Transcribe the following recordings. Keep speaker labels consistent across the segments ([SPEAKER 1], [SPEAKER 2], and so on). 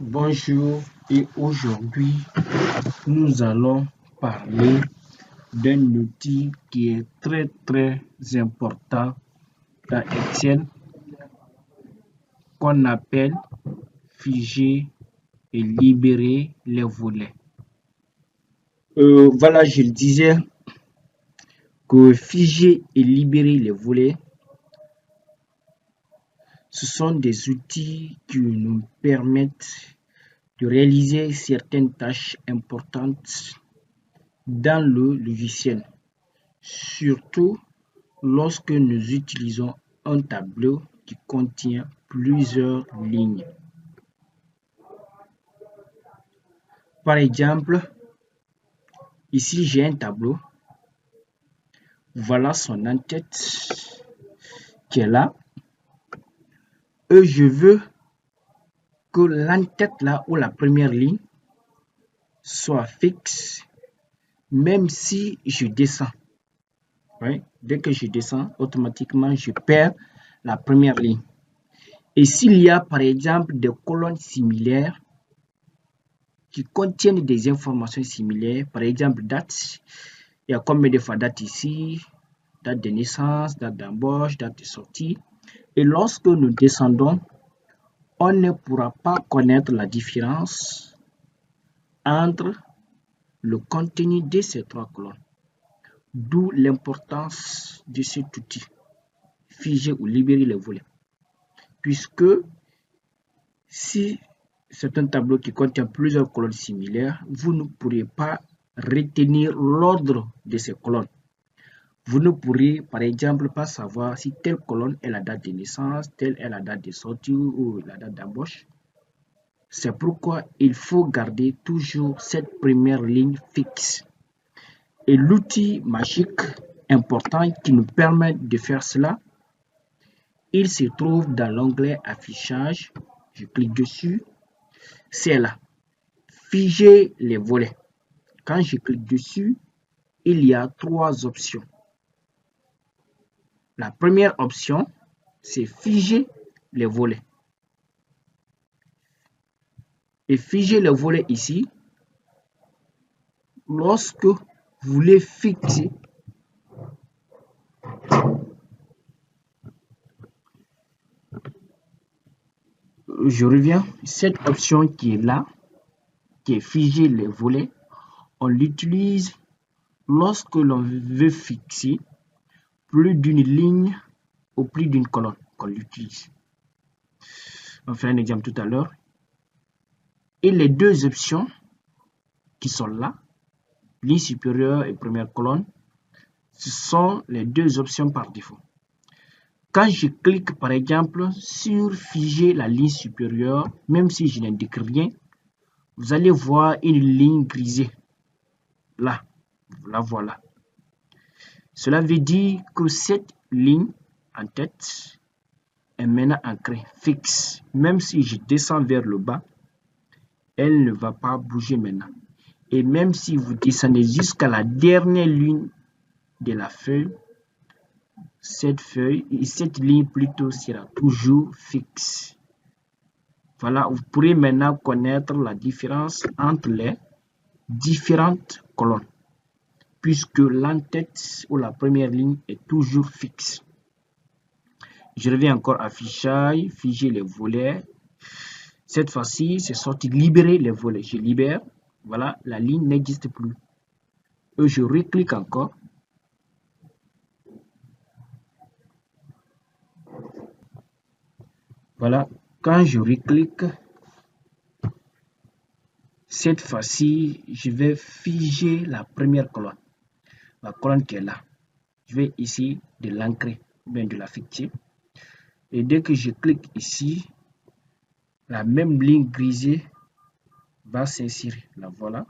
[SPEAKER 1] Bonjour et aujourd'hui nous allons parler d'un outil qui est très important dans Excel qu'on appelle figer et libérer les volets. Voilà, je le disais que figer et libérer les volets, ce sont des outils qui nous permettent de réaliser certaines tâches importantes dans le logiciel, surtout lorsque nous utilisons un tableau qui contient plusieurs lignes. Par exemple, ici j'ai un tableau, voilà son en-tête qui est là, et je veux que l'en-tête là ou la première ligne soit fixe, même si je descends. Oui, dès que je descends, automatiquement je perds la première ligne. Et s'il y a par exemple des colonnes similaires qui contiennent des informations similaires, par exemple date, il y a combien de fois date ici, date de naissance, date d'embauche, date de sortie. Et lorsque nous descendons, on ne pourra pas connaître la différence entre le contenu de ces trois colonnes. D'où l'importance de cet outil, figer ou libérer les volets. Puisque si c'est un tableau qui contient plusieurs colonnes similaires, vous ne pourrez pas retenir l'ordre de ces colonnes. Vous ne pourrez par exemple pas savoir si telle colonne est la date de naissance, telle est la date de sortie ou la date d'embauche. C'est pourquoi il faut garder toujours cette première ligne fixe. Et l'outil magique important qui nous permet de faire cela, il se trouve dans l'onglet affichage. Je clique dessus. C'est là. Figer les volets. Quand je clique dessus, il y a trois options. La première option, c'est figer les volets. Et figer les volets ici, lorsque vous voulez fixer je reviens, cette option qui est là, qui est figer les volets, on l'utilise lorsque l'on veut fixer plus d'une ligne ou plus d'une colonne qu'on l'utilise. On fait un exemple tout à l'heure. Et les deux options qui sont là, ligne supérieure et première colonne, ce sont les deux options par défaut. Quand je clique par exemple sur figer la ligne supérieure, même si je n'indique rien, vous allez voir une ligne grisée. Là, la voilà. Cela veut dire que cette ligne en tête est maintenant ancrée, fixe. Même si je descends vers le bas, elle ne va pas bouger maintenant. Et même si vous descendez jusqu'à la dernière ligne de la feuille, cette ligne plutôt sera toujours fixe. Voilà, vous pourrez maintenant connaître la différence entre les différentes colonnes, puisque l'en-tête ou la première ligne est toujours fixe. Je reviens encore à affichage, figer les volets. Cette fois-ci, c'est sorti libérer les volets. Je libère. Voilà, la ligne n'existe plus. Et je reclique encore. Voilà, quand je reclique, cette fois-ci, je vais figer la première colonne. La colonne qui est là. Je vais ici de l'ancrer, bien de la fixer. Et dès que je clique ici, la même ligne grisée va s'insérer. La voilà.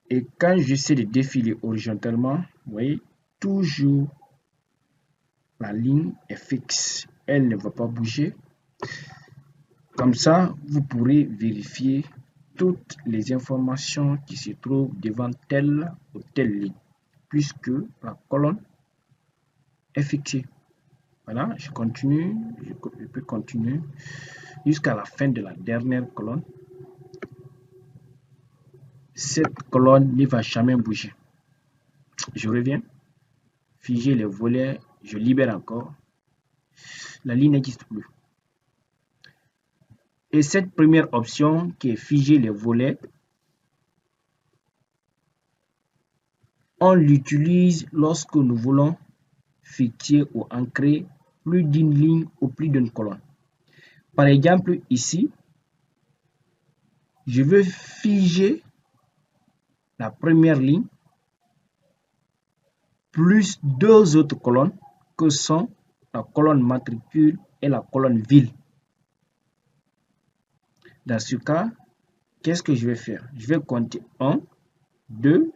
[SPEAKER 1] Et quand j'essaie de défiler horizontalement, vous voyez, toujours la ligne est fixe. Elle ne va pas bouger. Comme ça, vous pourrez vérifier toutes les informations qui se trouvent devant telle ou telle ligne, puisque la colonne est fixée. Voilà, je continue, je peux continuer. jusqu'à la fin de la dernière colonne. Cette colonne ne va jamais bouger. Je reviens, figer les volets, je libère encore. La ligne n'existe plus. Et cette première option qui est figer les volets, on l'utilise lorsque nous voulons fixer ou ancrer plus d'une ligne ou plus d'une colonne. Par exemple, ici, je veux figer la première ligne plus deux autres colonnes que sont la colonne matricule et la colonne ville. Dans ce cas, qu'est-ce que je vais faire? Je vais compter 1, 2,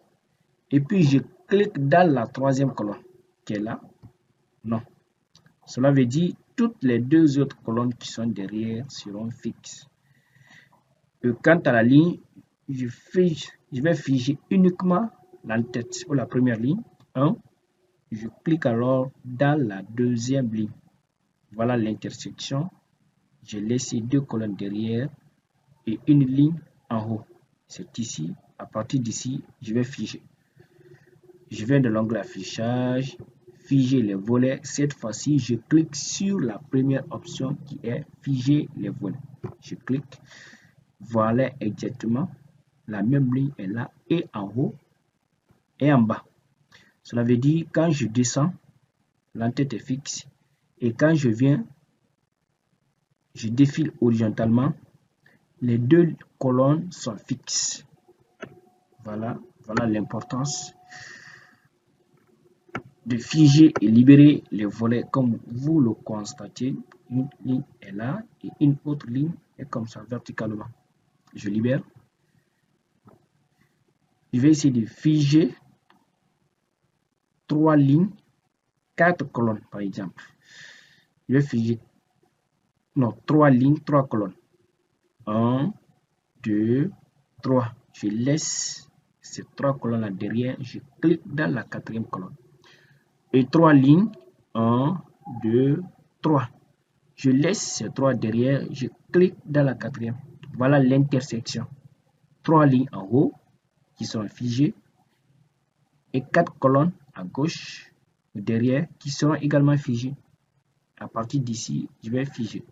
[SPEAKER 1] et puis je clique dans la troisième colonne qui est là. Non. Cela veut dire toutes les deux autres colonnes qui sont derrière seront fixes. Et quant à la ligne, je vais figer uniquement l'entête ou la première ligne. 1. Je clique alors dans la deuxième ligne. Voilà l'intersection. J'ai laissé deux colonnes derrière et une ligne en haut. C'est ici. À partir d'ici, je vais figer. Je vais de l'onglet affichage, figer les volets. Cette fois-ci, je clique sur la première option qui est figer les volets. Je clique. Voilà exactement. La même ligne est là et en haut et en bas. Cela veut dire quand je descends, l'entête est fixe. Et quand je viens, je défile horizontalement, les deux colonnes sont fixes. Voilà l'importance de figer et libérer les volets. Comme vous le constatez, une ligne est là et une autre ligne est comme ça verticalement. Je libère. Je vais essayer de figer 3 lignes, 4 colonnes par exemple. Je vais figer 3 lignes, 3 colonnes. 1, 2, 3. Je laisse ces 3 colonnes là derrière. Je clique dans la quatrième colonne. Et 3 lignes. 1, 2, 3. Je laisse ces 3 derrière. Je clique dans la quatrième. Voilà l'intersection. 3 lignes en haut qui sont figées. Et 4 colonnes à gauche derrière qui seront également figées. À partir d'ici, je vais figer.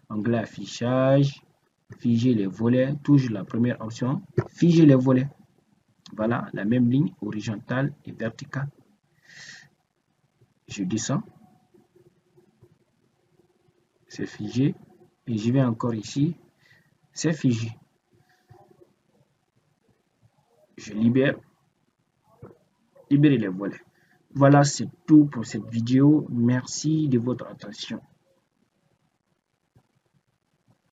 [SPEAKER 1] Onglet affichage, figer les volets, toujours la première option, figer les volets. Voilà la même ligne horizontale et verticale. Je descends, c'est figé, et je vais encore ici, c'est figé. Je libère, libérer les volets. Voilà, c'est tout pour cette vidéo. Merci de votre attention.